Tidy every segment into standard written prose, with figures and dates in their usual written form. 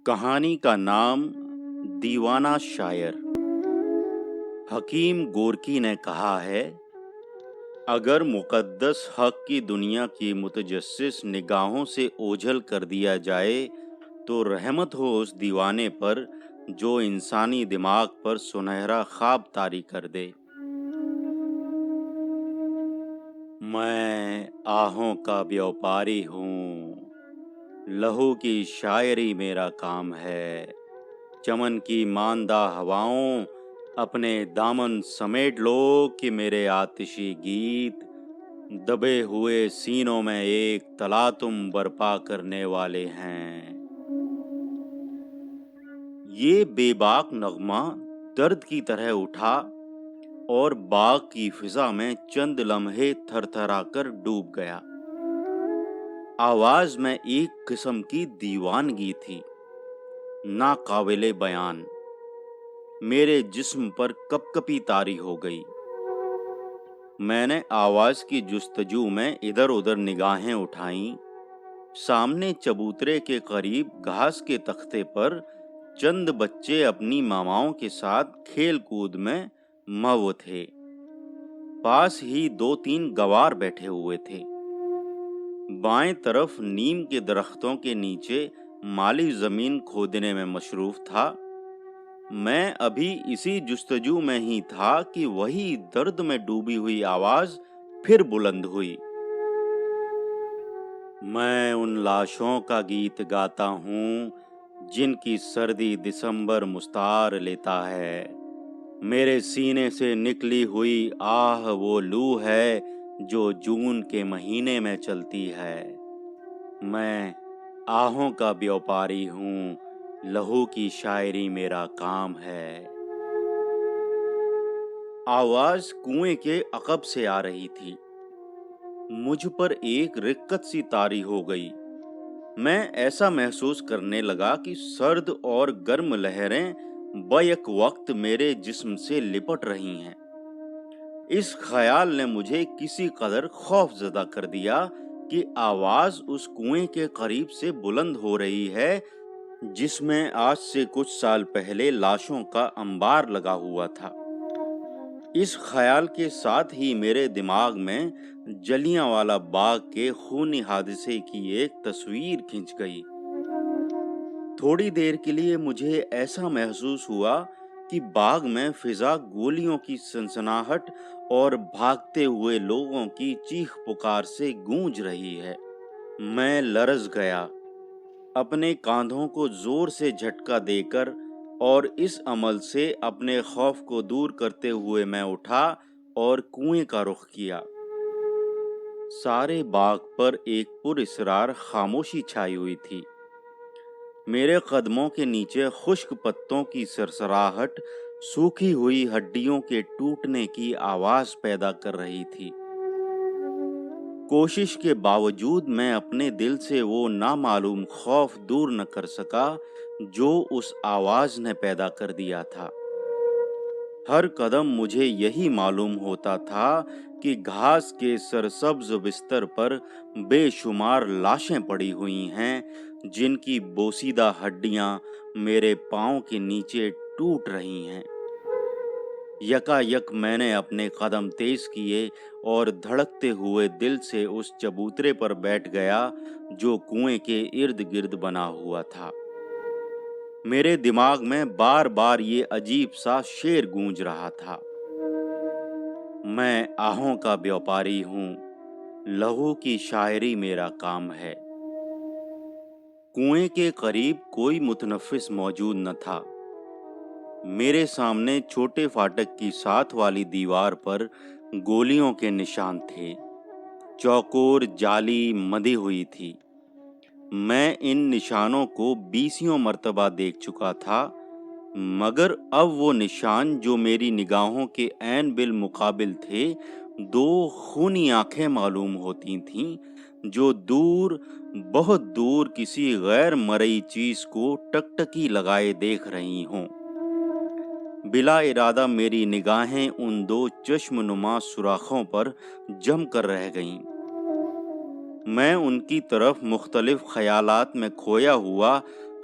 کہانی کا نام دیوانہ شاعر۔ حکیم گورکی نے کہا ہے، اگر مقدس حق کی دنیا کی متجسس نگاہوں سے اوجھل کر دیا جائے تو رحمت ہو اس دیوانے پر جو انسانی دماغ پر سنہرا خواب طاری کر دے۔ میں آہوں کا بیوپاری ہوں، لہو کی شاعری میرا کام ہے۔ چمن کی ماندہ ہواؤں اپنے دامن سمیٹ لو کہ میرے آتشی گیت دبے ہوئے سینوں میں ایک تلاطم برپا کرنے والے ہیں۔ یہ بے باک نغمہ درد کی طرح اٹھا اور باغ کی فضا میں چند لمحے تھر تھرا کر ڈوب گیا۔ آواز میں ایک قسم کی دیوانگی تھی، ناقابل بیان۔ میرے جسم پر کپ کپی طاری ہو گئی۔ میں نے آواز کی جستجو میں ادھر ادھر نگاہیں اٹھائیں۔ سامنے چبوترے کے قریب گھاس کے تختے پر چند بچے اپنی ماماؤں کے ساتھ کھیل کود میں مہو تھے۔ پاس ہی 2-3 گوار بیٹھے ہوئے تھے۔ بائیں طرف نیم کے درختوں کے نیچے مالی زمین کھودنے میں مصروف تھا۔ میں ابھی اسی جستجو میں ہی تھا کہ وہی درد میں ڈوبی ہوئی آواز پھر بلند ہوئی۔ میں ان لاشوں کا گیت گاتا ہوں جن کی سردی دسمبر مستعار لیتا ہے۔ میرے سینے سے نکلی ہوئی آہ وہ لو ہے جو جون کے مہینے میں چلتی ہے۔ میں آہوں کا بیوپاری ہوں، لہو کی شاعری میرا کام ہے۔ آواز کنویں کے عقب سے آ رہی تھی۔ مجھ پر ایک رقت سی طاری ہو گئی۔ میں ایسا محسوس کرنے لگا کہ سرد اور گرم لہریں بیک وقت میرے جسم سے لپٹ رہی ہیں۔ اس خیال نے مجھے کسی قدر خوف زدہ کر دیا کہ آواز اس کنویں کے قریب سے بلند ہو رہی ہے جس میں آج سے کچھ سال پہلے لاشوں کا انبار لگا ہوا تھا۔ اس خیال کے ساتھ ہی میرے دماغ میں جلیانوالہ باغ کے خونی حادثے کی ایک تصویر کھنچ گئی۔ تھوڑی دیر کے لیے مجھے ایسا محسوس ہوا کہ باغ میں فضا گولیوں کی سنسناہٹ اور بھاگتے ہوئے لوگوں کی چیخ پکار سے گونج رہی ہے۔ میں لرز گیا۔ اپنے کاندھوں کو زور سے جھٹکا دے کر اور اس عمل سے اپنے خوف کو دور کرتے ہوئے میں اٹھا اور کنویں کا رخ کیا۔ سارے باغ پر ایک پراسرار خاموشی چھائی ہوئی تھی۔ میرے قدموں کے نیچے خشک پتوں کی سرسراہٹ سوکھی ہوئی ہڈیوں کے ٹوٹنے کی آواز پیدا کر رہی تھی۔ کوشش کے باوجود میں اپنے دل سے وہ نامعلوم خوف دور نہ کر سکا جو اس آواز نے پیدا کر دیا تھا۔ ہر قدم مجھے یہی معلوم ہوتا تھا کہ گھاس کے سرسبز بستر پر بے شمار لاشیں پڑی ہوئی ہیں جن کی بوسیدہ ہڈیاں میرے پاؤں کے نیچے ٹوٹ رہی ہیں۔ یکا یک میں نے اپنے قدم تیز کیے اور دھڑکتے ہوئے دل سے اس چبوترے پر بیٹھ گیا جو کنویں کے ارد گرد بنا ہوا تھا۔ میرے دماغ میں بار بار یہ عجیب سا شعر گونج رہا تھا، میں آہوں کا بیوپاری ہوں، لہو کی شاعری میرا کام ہے۔ کنویں کے قریب کوئی متنفس موجود نہ تھا۔ میرے سامنے چھوٹے فاٹک کی ساتھ والی دیوار پر گولیوں کے نشان تھے۔ چوکور جالی مدی ہوئی تھی۔ میں ان نشانوں کو 20 مرتبہ دیکھ چکا تھا، مگر اب وہ نشان جو میری نگاہوں کے عین بالمقابل تھے 2 خونی آنکھیں معلوم ہوتی تھیں جو دور، بہت دور کسی غیر مرئی چیز کو ٹکٹکی لگائے دیکھ رہی ہوں۔ بلا ارادہ میری نگاہیں ان 2 چشم نما سوراخوں پر جم کر رہ گئیں۔ میں ان کی طرف مختلف خیالات میں کھویا ہوا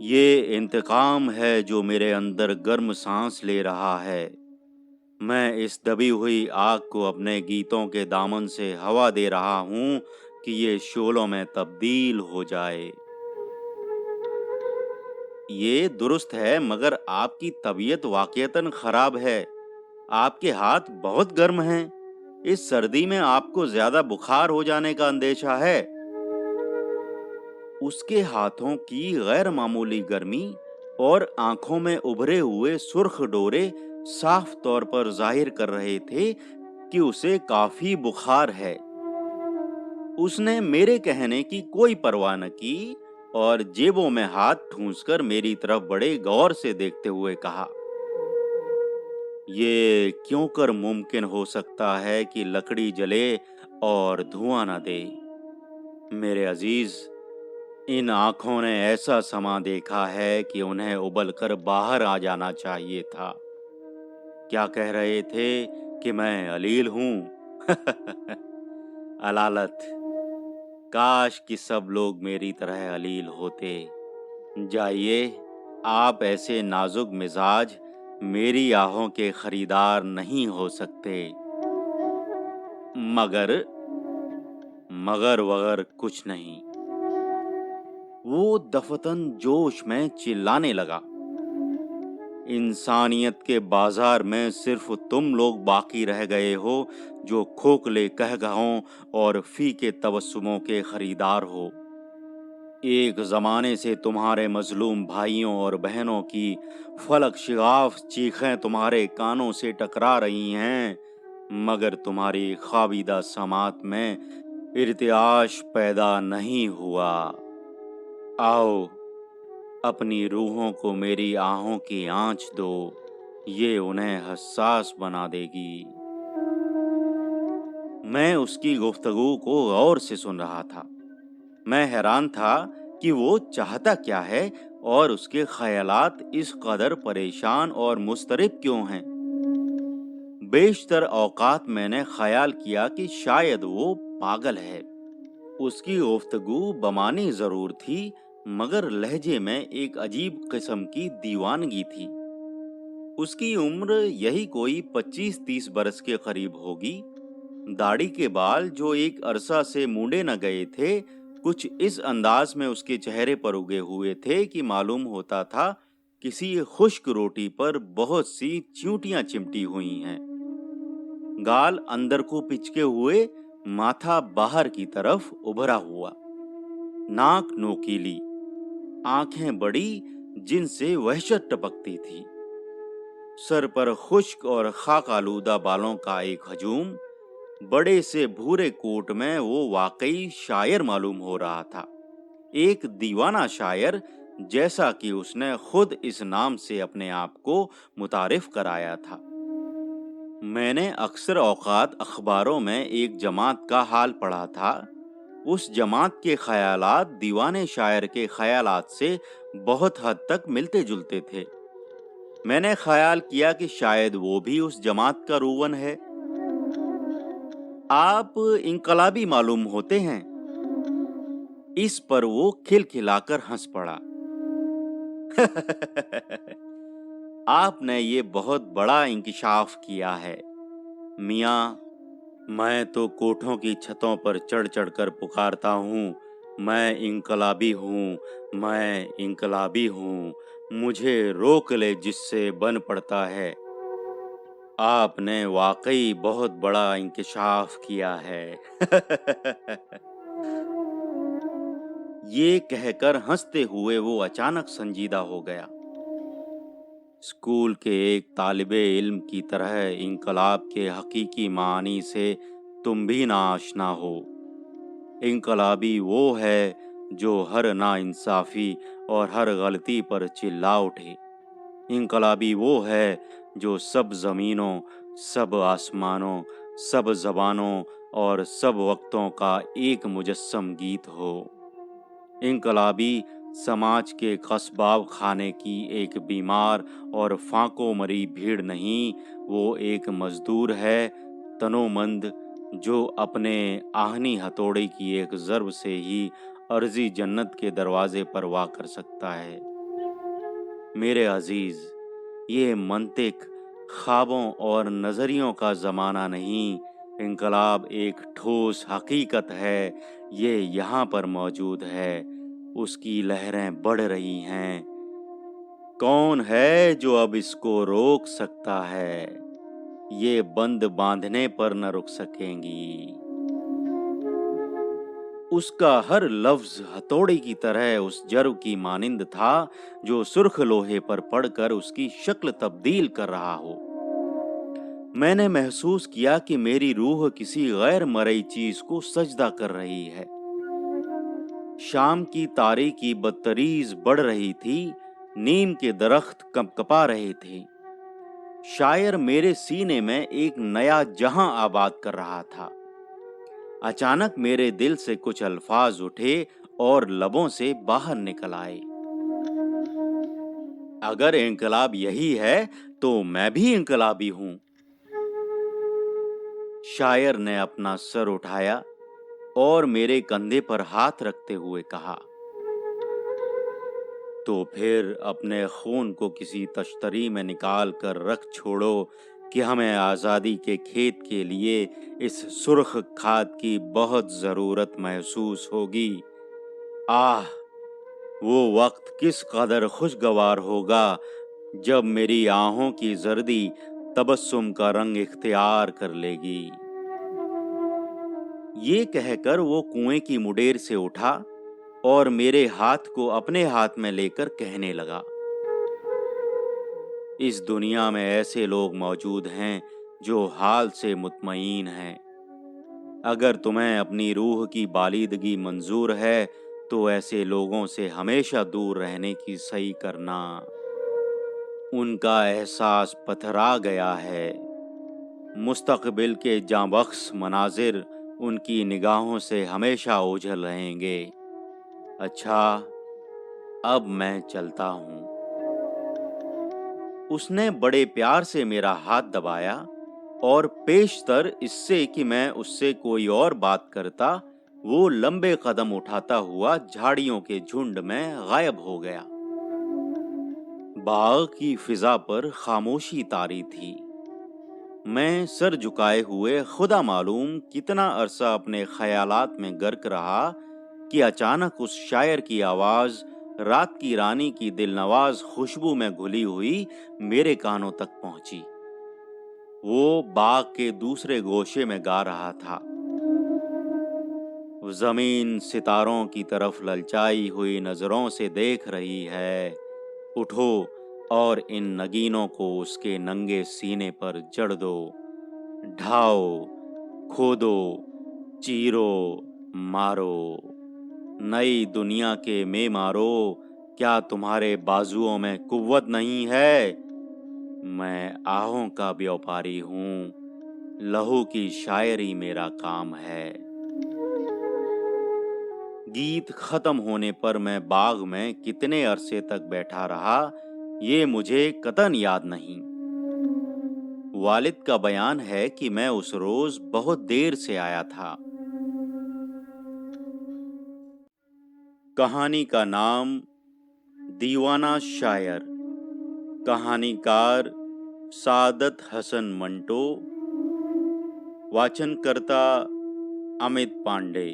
یہ انتقام ہے جو میرے اندر گرم سانس لے رہا ہے۔ میں اس دبی ہوئی آگ کو اپنے گیتوں کے دامن سے ہوا دے رہا ہوں کہ یہ شعلوں میں تبدیل ہو جائے۔ یہ درست ہے، مگر آپ کی طبیعت واقعتاً خراب ہے۔ آپ کے ہاتھ بہت گرم ہیں۔ اس سردی میں آپ کو زیادہ بخار ہو جانے کا اندیشہ ہے۔ اس کے ہاتھوں کی غیر معمولی گرمی اور آنکھوں میں ابھرے ہوئے سرخ ڈورے صاف طور پر ظاہر کر رہے تھے کہ اسے کافی بخار ہے۔ اس نے میرے کہنے کی کوئی پرواہ نہ کی اور جیبوں میں ہاتھ ٹھونس کر میری طرف بڑے غور سے دیکھتے ہوئے کہا، یہ کیوں کر ممکن ہو سکتا ہے کہ لکڑی جلے اور دھواں نہ دے؟ میرے عزیز، ان آنکھوں نے ایسا سما دیکھا ہے کہ انہیں ابل کر باہر آ جانا چاہیے تھا۔ کیا کہہ رہے تھے کہ میں علیل ہوں؟ علالت! کاش کہ سب لوگ میری طرح علیل ہوتے۔ جائیے، آپ ایسے نازک مزاج میری آہوں کے خریدار نہیں ہو سکتے۔ مگر وگر کچھ نہیں۔ وہ دفتن جوش میں چلانے لگا، انسانیت کے بازار میں صرف تم لوگ باقی رہ گئے ہو جو کھوکھلے کہکہوں اور فیکے تبسموں کے خریدار ہو۔ ایک زمانے سے تمہارے مظلوم بھائیوں اور بہنوں کی فلک شگاف چیخیں تمہارے کانوں سے ٹکرا رہی ہیں، مگر تمہاری خوابیدہ سماعت میں ارتعاش پیدا نہیں ہوا۔ آؤ، اپنی روحوں کو میری آہوں کی آنچ دو، یہ انہیں حساس بنا دے گی۔ میں اس کی گفتگو کو غور سے سن رہا تھا۔ میں حیران تھا کہ وہ چاہتا کیا ہے اور اس کے خیالات اس قدر پریشان اور مضطرب کیوں ہیں۔ بیشتر اوقات میں نے خیال کیا کہ شاید وہ پاگل ہے۔ اس کی گفتگو بمانی ضرور تھی، مگر لہجے میں ایک عجیب قسم کی دیوانگی تھی۔ اس کی عمر یہی کوئی 25-30 برس کے قریب ہوگی۔ داڑھی کے بال جو ایک عرصہ سے مونڈے نہ گئے تھے، کچھ اس انداز میں اس کے چہرے پر اگے ہوئے تھے کہ معلوم ہوتا تھا کسی خشک روٹی پر بہت سی چیونٹیاں چمٹی ہوئی ہیں۔ گال اندر کو پچکے ہوئے، ماتھا باہر کی طرف ابھرا ہوا، ناک نوکیلی، آنکھیں بڑی جن سے وحشت ٹپکتی تھی، سر پر خشک اور خاک آلودہ بالوں کا ایک ہجوم۔ بڑے سے بھورے کوٹ میں وہ واقعی شاعر معلوم ہو رہا تھا، ایک دیوانہ شاعر، جیسا کہ اس نے خود اس نام سے اپنے آپ کو متعارف کرایا تھا۔ میں نے اکثر اوقات اخباروں میں ایک جماعت کا حال پڑھا تھا۔ اس جماعت کے خیالات دیوانے شاعر کے خیالات سے بہت حد تک ملتے جلتے تھے۔ میں نے خیال کیا کہ شاید وہ بھی اس جماعت کا روون ہے۔ آپ انقلابی معلوم ہوتے ہیں۔ اس پر وہ کھلکھلا کر ہنس پڑا۔ آپ نے یہ بہت بڑا انکشاف کیا ہے میاں۔ میں تو کوٹھوں کی چھتوں پر چڑھ چڑھ کر پکارتا ہوں، میں انقلابی ہوں، میں انقلابی ہوں، مجھے روک لے جس سے بن پڑتا ہے۔ آپ نے واقعی بہت بڑا انکشاف کیا ہے۔ یہ کہہ کر ہنستے ہوئے وہ اچانک سنجیدہ ہو گیا۔ اسکول کے ایک طالب علم کی طرح انقلاب کے حقیقی معنی سے تم بھی ناآشنا ہو۔ انقلابی وہ ہے جو ہر ناانصافی اور ہر غلطی پر چلا اٹھے۔ انقلابی وہ ہے جو سب زمینوں، سب آسمانوں، سب زبانوں اور سب وقتوں کا ایک مجسم گیت ہو۔ انقلابی سماج کے قصباب خانے کی ایک بیمار اور فانکوں مری بھیڑ نہیں، وہ ایک مزدور ہے، تنومند، جو اپنے آہنی ہتھوڑے کی ایک ضرب سے ہی عرضی جنت کے دروازے پر وا کر سکتا ہے۔ میرے عزیز، یہ منطق، خوابوں اور نظریوں کا زمانہ نہیں، انقلاب ایک ٹھوس حقیقت ہے، یہ یہاں پر موجود ہے، اس کی لہریں بڑھ رہی ہیں۔ کون ہے جو اب اس کو روک سکتا ہے؟ یہ بند باندھنے پر نہ رک سکیں گی۔ اس کا ہر لفظ ہتھوڑی کی طرح اس جرو کی مانند تھا جو سرخ لوہے پر پڑ کر اس کی شکل تبدیل کر رہا ہو۔ میں نے محسوس کیا کہ میری روح کسی غیر مرئی چیز کو سجدہ کر رہی ہے۔ شام کی تاریکی بدتریز بڑھ رہی تھی، نیم کے درخت کپکپا رہے تھے۔ شاعر میرے سینے میں ایک نیا جہاں آباد کر رہا تھا۔ اچانک میرے دل سے کچھ الفاظ اٹھے اور لبوں سے باہر نکل آئے۔ اگر انقلاب یہی ہے تو میں بھی انقلابی ہوں۔ شاعر نے اپنا سر اٹھایا اور میرے کندھے پر ہاتھ رکھتے ہوئے کہا، تو پھر اپنے خون کو کسی تشتری میں نکال کر رکھ چھوڑو کہ ہمیں آزادی کے کھیت کے لیے اس سرخ کھاد کی بہت ضرورت محسوس ہوگی۔ آہ، وہ وقت کس قدر خوشگوار ہوگا جب میری آہوں کی زردی تبسم کا رنگ اختیار کر لے گی۔ یہ کہہ کر وہ کنویں کی مڈیر سے اٹھا اور میرے ہاتھ کو اپنے ہاتھ میں لے کر کہنے لگا، اس دنیا میں ایسے لوگ موجود ہیں جو حال سے مطمئن ہیں۔ اگر تمہیں اپنی روح کی بالیدگی منظور ہے تو ایسے لوگوں سے ہمیشہ دور رہنے کی صحیح کرنا۔ ان کا احساس پتھرا گیا ہے، مستقبل کے جاں بخش مناظر ان کی نگاہوں سے ہمیشہ اوجھل رہیں گے۔ اچھا، اب میں چلتا ہوں۔ اس نے بڑے پیار سے میرا ہاتھ دبایا اور پیشتر اس سے کہ میں اس سے کوئی اور بات کرتا، وہ لمبے قدم اٹھاتا ہوا جھاڑیوں کے جھنڈ میں غائب ہو گیا۔ باغ کی فضا پر خاموشی طاری تھی۔ میں سر جھکائے ہوئے خدا معلوم کتنا عرصہ اپنے خیالات میں غرق رہا کہ اچانک اس شاعر کی آواز رات کی رانی کی دلنواز خوشبو میں گھلی ہوئی میرے کانوں تک پہنچی۔ وہ باغ کے دوسرے گوشے میں گا رہا تھا، زمین ستاروں کی طرف للچائی ہوئی نظروں سے دیکھ رہی ہے، اٹھو اور ان نگینوں کو اس کے ننگے سینے پر جڑ دو، ڈھاؤ، کھودو، چیرو، مارو، نئی دنیا کے معمارو، کیا تمہارے بازوؤں میں قوت نہیں ہے؟ میں آہوں کا بیوپاری ہوں، لہو کی شاعری میرا کام ہے۔ گیت ختم ہونے پر میں باغ میں کتنے عرصے تک بیٹھا رہا یہ مجھے قطعاً یاد نہیں۔ والد کا بیان ہے کہ میں اس روز بہت دیر سے آیا تھا۔ کہانی کا نام دیوانہ شاعر، کہانی کار سعادت حسن منٹو، واچن کرتا امت پانڈے۔